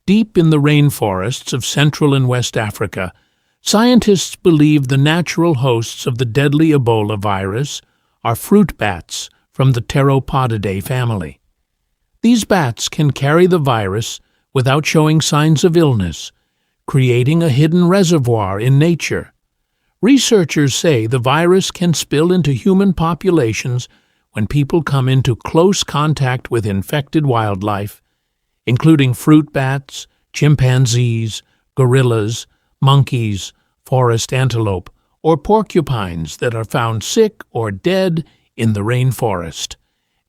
Deep in the rainforests of Central and West Africa, scientists believe the natural hosts of the deadly Ebola virus are fruit bats from the Pteropodidae family. These bats can carry the virus without showing signs of illness, creating a hidden reservoir in nature. Researchers say the virus can spill into human populations when people come into close contact with infected wildlife, including fruit bats, chimpanzees, gorillas, monkeys, forest antelope, or porcupines that are found sick or dead in the rainforest.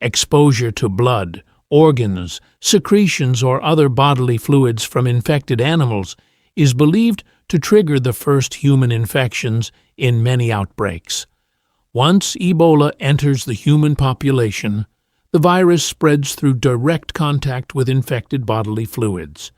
Exposure to blood, organs, secretions, or other bodily fluids from infected animals is believed to trigger the first human infections in many outbreaks. Once Ebola enters the human population, the virus spreads through direct contact with infected bodily fluids.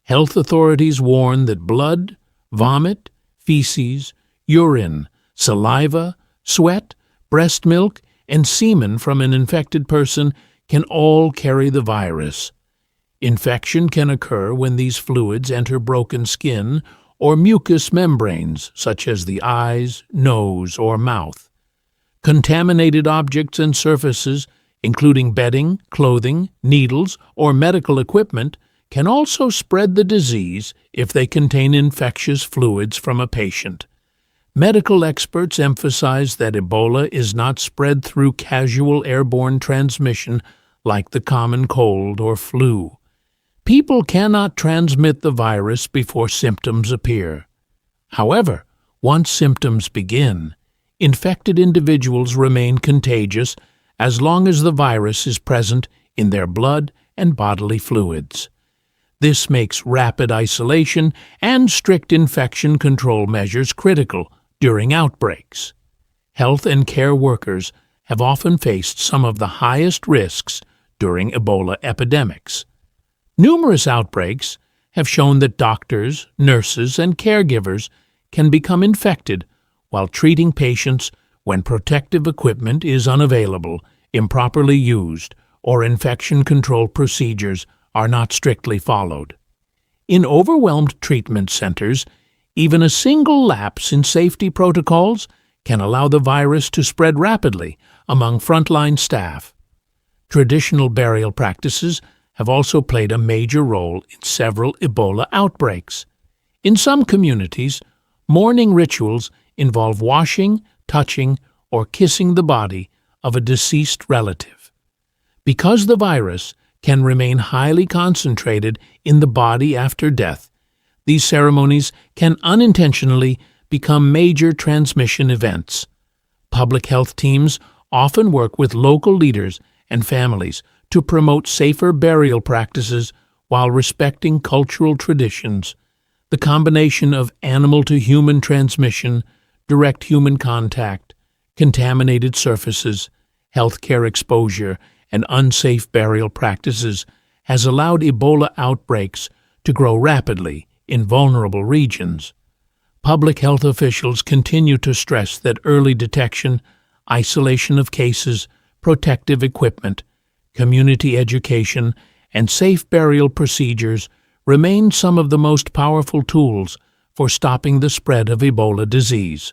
Health authorities warn that blood, vomit, feces, urine, saliva, sweat, breast milk, and semen from an infected person can all carry the virus. Infection can occur when these fluids enter broken skin or mucous membranes, such as the eyes, nose, or mouth. Contaminated objects and surfaces, including bedding, clothing, needles, or medical equipment, can also spread the disease if they contain infectious fluids from a patient. Medical experts emphasize that Ebola is not spread through casual airborne transmission like the common cold or flu. People cannot transmit the virus before symptoms appear. However, once symptoms begin, infected individuals remain contagious as long as the virus is present in their blood and bodily fluids. This makes rapid isolation and strict infection control measures critical during outbreaks. Health and care workers have often faced some of the highest risks during Ebola epidemics. Numerous outbreaks have shown that doctors, nurses, and caregivers can become infected while treating patients when protective equipment is unavailable, improperly used, or infection control procedures are not strictly followed. In overwhelmed treatment centers, even a single lapse in safety protocols can allow the virus to spread rapidly among frontline staff. Traditional burial practices have also played a major role in several Ebola outbreaks. In some communities, mourning rituals involve washing, touching, or kissing the body of a deceased relative. Because the virus can remain highly concentrated in the body after death, these ceremonies can unintentionally become major transmission events. Public health teams often work with local leaders and families to promote safer burial practices while respecting cultural traditions. The combination of animal-to-human transmission, direct human contact, contaminated surfaces, healthcare exposure, and unsafe burial practices has allowed Ebola outbreaks to grow rapidly in vulnerable regions. Public health officials continue to stress that early detection, isolation of cases, protective equipment, community education, and safe burial procedures remain some of the most powerful tools for stopping the spread of Ebola disease.